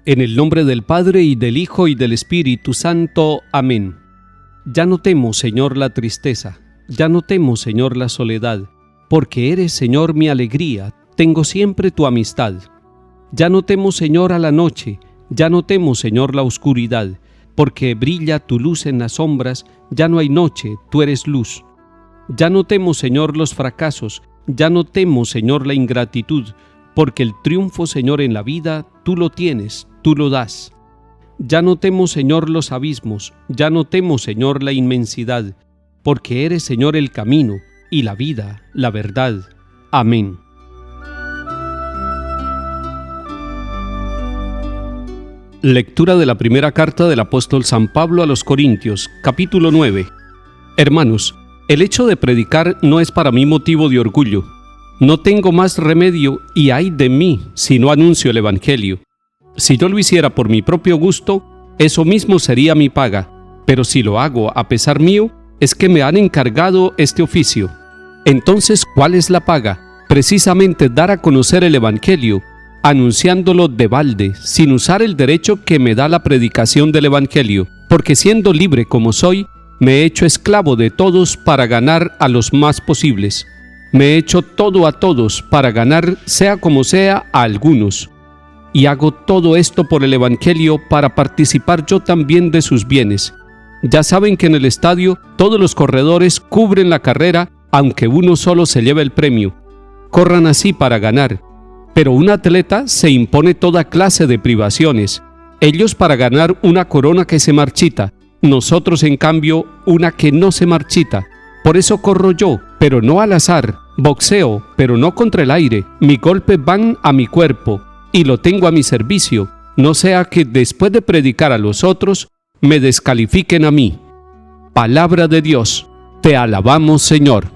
En el nombre del Padre, y del Hijo, y del Espíritu Santo. Amén. Ya no temo, Señor, la tristeza, ya no temo, Señor, la soledad, porque eres, Señor, mi alegría, tengo siempre tu amistad. Ya no temo, Señor, a la noche, ya no temo, Señor, la oscuridad, porque brilla tu luz en las sombras, ya no hay noche, tú eres luz. Ya no temo, Señor, los fracasos, ya no temo, Señor, la ingratitud, porque el triunfo, Señor, en la vida, tú lo tienes, tú lo das. Ya no temo, Señor, los abismos, ya no temo, Señor, la inmensidad, porque eres, Señor, el camino, y la vida, la verdad. Amén. Lectura de la primera carta del apóstol San Pablo a los Corintios, capítulo 9. Hermanos, el hecho de predicar no es para mí motivo de orgullo. No tengo más remedio, y ay de mí si no anuncio el Evangelio. Si yo lo hiciera por mi propio gusto, eso mismo sería mi paga, pero si lo hago a pesar mío, es que me han encargado este oficio. Entonces, ¿cuál es la paga? Precisamente dar a conocer el Evangelio, anunciándolo de balde, sin usar el derecho que me da la predicación del Evangelio, porque siendo libre como soy, me he hecho esclavo de todos para ganar a los más posibles. Me he hecho todo a todos para ganar, sea como sea, a algunos. Y hago todo esto por el Evangelio para participar yo también de sus bienes. Ya saben que en el estadio todos los corredores cubren la carrera, aunque uno solo se lleva el premio. Corran así para ganar. Pero un atleta se impone toda clase de privaciones. Ellos para ganar una corona que se marchita, nosotros en cambio una que no se marchita. Por eso corro yo, pero no al azar, boxeo, pero no contra el aire. Mis golpes van a mi cuerpo, y lo tengo a mi servicio, no sea que después de predicar a los otros, me descalifiquen a mí. Palabra de Dios, te alabamos, Señor.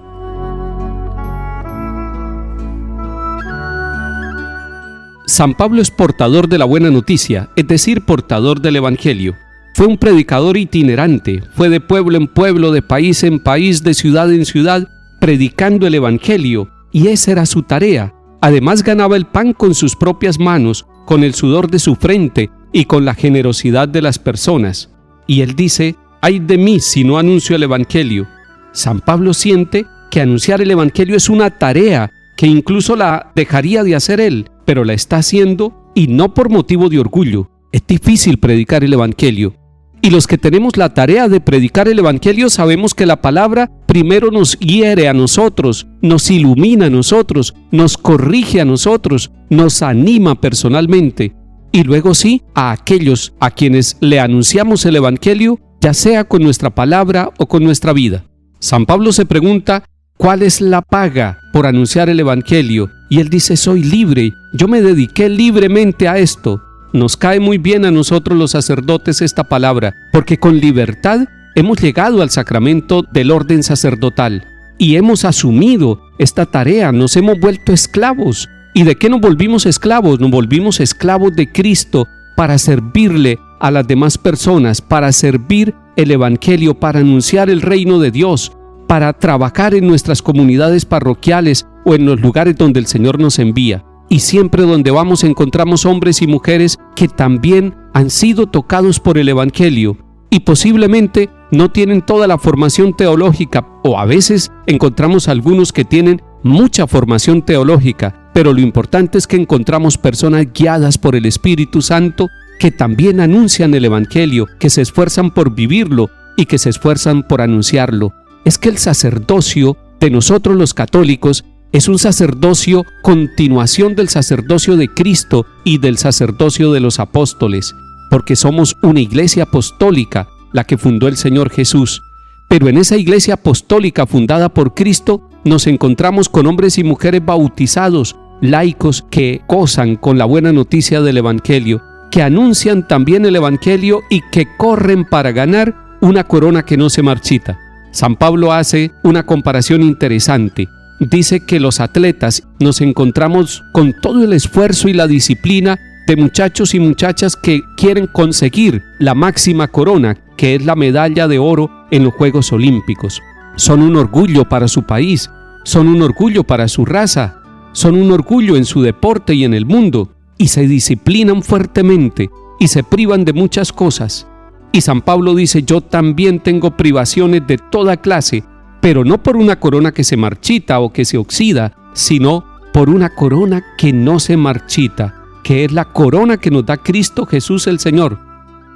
San Pablo es portador de la buena noticia, es decir, portador del Evangelio. Fue un predicador itinerante, fue de pueblo en pueblo, de país en país, de ciudad en ciudad, predicando el Evangelio, y esa era su tarea. Además ganaba el pan con sus propias manos, con el sudor de su frente y con la generosidad de las personas. Y él dice, ay de mí si no anuncio el Evangelio. San Pablo siente que anunciar el Evangelio es una tarea que incluso la dejaría de hacer él, pero la está haciendo y no por motivo de orgullo. Es difícil predicar el Evangelio. Y los que tenemos la tarea de predicar el Evangelio sabemos que la palabra primero nos hiere a nosotros, nos ilumina a nosotros, nos corrige a nosotros, nos anima personalmente. Y luego sí, a aquellos a quienes le anunciamos el Evangelio, ya sea con nuestra palabra o con nuestra vida. San Pablo se pregunta, ¿cuál es la paga por anunciar el Evangelio? Y él dice, soy libre, yo me dediqué libremente a esto. Nos cae muy bien a nosotros los sacerdotes esta palabra, porque con libertad hemos llegado al sacramento del orden sacerdotal y hemos asumido esta tarea, nos hemos vuelto esclavos. ¿Y de qué nos volvimos esclavos? Nos volvimos esclavos de Cristo para servirle a las demás personas, para servir el Evangelio, para anunciar el reino de Dios, para trabajar en nuestras comunidades parroquiales o en los lugares donde el Señor nos envía. Y siempre donde vamos encontramos hombres y mujeres que también han sido tocados por el Evangelio y posiblemente no tienen toda la formación teológica, o a veces encontramos algunos que tienen mucha formación teológica, pero lo importante es que encontramos personas guiadas por el Espíritu Santo que también anuncian el Evangelio, que se esfuerzan por vivirlo y que se esfuerzan por anunciarlo. Es que el sacerdocio de nosotros los católicos es un sacerdocio continuación del sacerdocio de Cristo y del sacerdocio de los apóstoles, porque somos una iglesia apostólica, la que fundó el Señor Jesús. Pero en esa iglesia apostólica fundada por Cristo nos encontramos con hombres y mujeres bautizados, laicos que gozan con la buena noticia del Evangelio, que anuncian también el Evangelio y que corren para ganar una corona que no se marchita. San Pablo hace una comparación interesante. Dice que los atletas nos encontramos con todo el esfuerzo y la disciplina de muchachos y muchachas que quieren conseguir la máxima corona, que es la medalla de oro en los Juegos Olímpicos. Son un orgullo para su país, son un orgullo para su raza, son un orgullo en su deporte y en el mundo. y se disciplinan fuertemente y se privan de muchas cosas. Y San Pablo dice: yo también tengo privaciones de toda clase, pero no por una corona que se marchita o que se oxida, sino por una corona que no se marchita, que es la corona que nos da Cristo Jesús el Señor.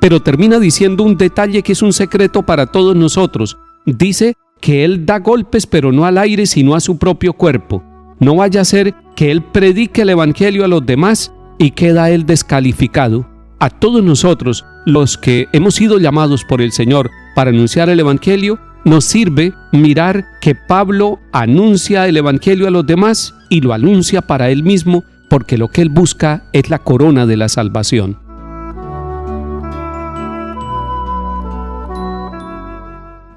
Pero termina diciendo un detalle que es un secreto para todos nosotros. Dice que Él da golpes, pero no al aire, sino a su propio cuerpo. No vaya a ser que Él predique el Evangelio a los demás y queda Él descalificado. A todos nosotros, los que hemos sido llamados por el Señor para anunciar el Evangelio, nos sirve mirar que Pablo anuncia el Evangelio a los demás y lo anuncia para él mismo, porque lo que él busca es la corona de la salvación.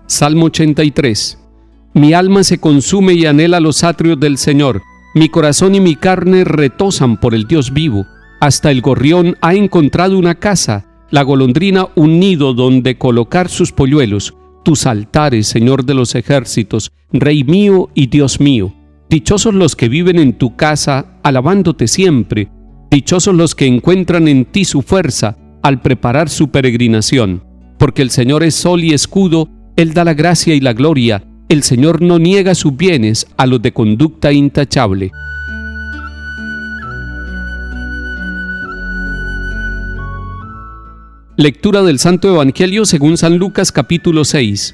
Salmo 83. Mi alma se consume y anhela los atrios del Señor. Mi corazón y mi carne retozan por el Dios vivo. Hasta el gorrión ha encontrado una casa, la golondrina un nido donde colocar sus polluelos. Tus altares, Señor de los ejércitos, Rey mío y Dios mío. Dichosos los que viven en tu casa, alabándote siempre. Dichosos los que encuentran en ti su fuerza al preparar su peregrinación. Porque el Señor es sol y escudo, Él da la gracia y la gloria. El Señor no niega sus bienes a los de conducta intachable. Lectura del Santo Evangelio según San Lucas capítulo 6.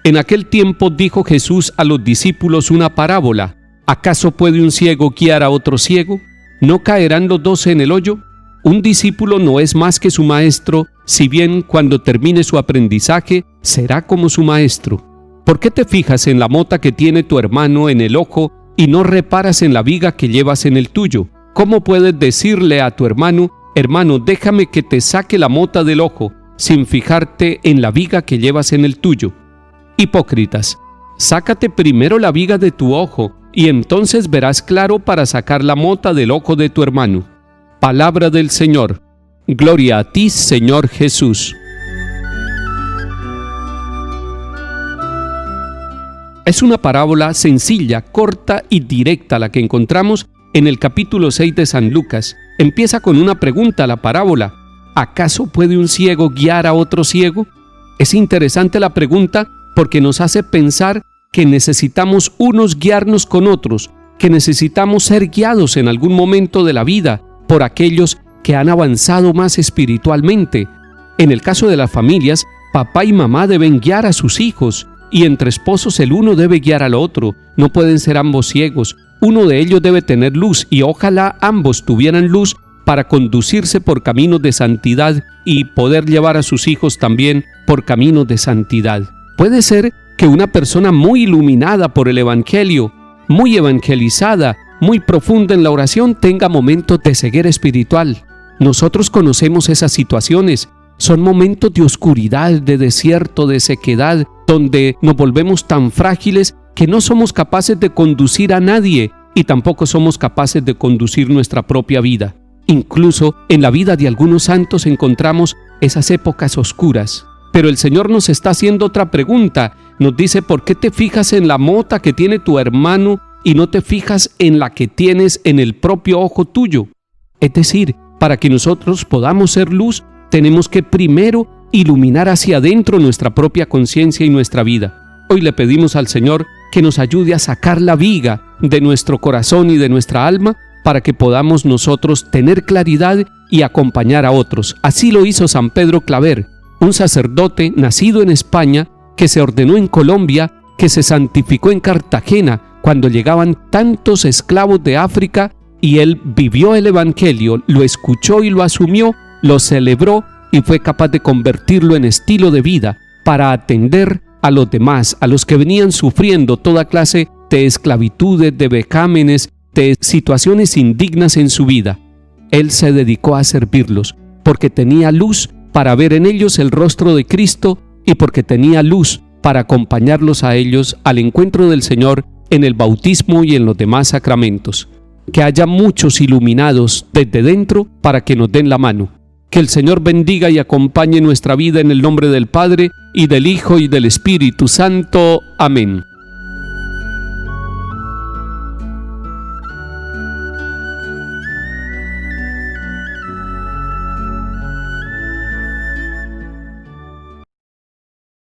En aquel tiempo dijo Jesús a los discípulos una parábola. ¿Acaso puede un ciego guiar a otro ciego? ¿No caerán los dos en el hoyo? Un discípulo no es más que su maestro, si bien cuando termine su aprendizaje será como su maestro. ¿Por qué te fijas en la mota que tiene tu hermano en el ojo y no reparas en la viga que llevas en el tuyo? ¿Cómo puedes decirle a tu hermano: hermano, déjame que te saque la mota del ojo, sin fijarte en la viga que llevas en el tuyo? Hipócritas, sácate primero la viga de tu ojo, y entonces verás claro para sacar la mota del ojo de tu hermano. Palabra del Señor. Gloria a ti, Señor Jesús. Es una parábola sencilla, corta y directa la que encontramos en el capítulo 6 de San Lucas. Empieza con una pregunta la parábola. ¿Acaso puede un ciego guiar a otro ciego? Es interesante la pregunta porque nos hace pensar que necesitamos unos guiarnos con otros, que necesitamos ser guiados en algún momento de la vida por aquellos que han avanzado más espiritualmente. En el caso de las familias, papá y mamá deben guiar a sus hijos, y entre esposos el uno debe guiar al otro. No pueden ser ambos ciegos. Uno de ellos debe tener luz, y ojalá ambos tuvieran luz para conducirse por caminos de santidad y poder llevar a sus hijos también por caminos de santidad. Puede ser que una persona muy iluminada por el Evangelio, muy evangelizada, muy profunda en la oración, tenga momentos de ceguera espiritual. Nosotros conocemos esas situaciones. Son momentos de oscuridad, de desierto, de sequedad, donde nos volvemos tan frágiles que no somos capaces de conducir a nadie y tampoco somos capaces de conducir nuestra propia vida. Incluso en la vida de algunos santos encontramos esas épocas oscuras. Pero el Señor nos está haciendo otra pregunta. Nos dice: ¿por qué te fijas en la mota que tiene tu hermano y no te fijas en la que tienes en el propio ojo tuyo? Es decir, para que nosotros podamos ser luz, tenemos que primero iluminar hacia adentro nuestra propia conciencia y nuestra vida. Hoy le pedimos al Señor que nos ayude a sacar la viga de nuestro corazón y de nuestra alma para que podamos nosotros tener claridad y acompañar a otros. Así lo hizo San Pedro Claver, un sacerdote nacido en España que se ordenó en Colombia, que se santificó en Cartagena cuando llegaban tantos esclavos de África, y él vivió el Evangelio, lo escuchó y lo asumió, lo celebró y fue capaz de convertirlo en estilo de vida para atender a los demás, a los que venían sufriendo toda clase de esclavitudes, de vejámenes, de situaciones indignas en su vida. Él se dedicó a servirlos porque tenía luz para ver en ellos el rostro de Cristo y porque tenía luz para acompañarlos a ellos al encuentro del Señor en el bautismo y en los demás sacramentos. Que haya muchos iluminados desde dentro para que nos den la mano. Que el Señor bendiga y acompañe nuestra vida en el nombre del Padre, y del Hijo, y del Espíritu Santo. Amén.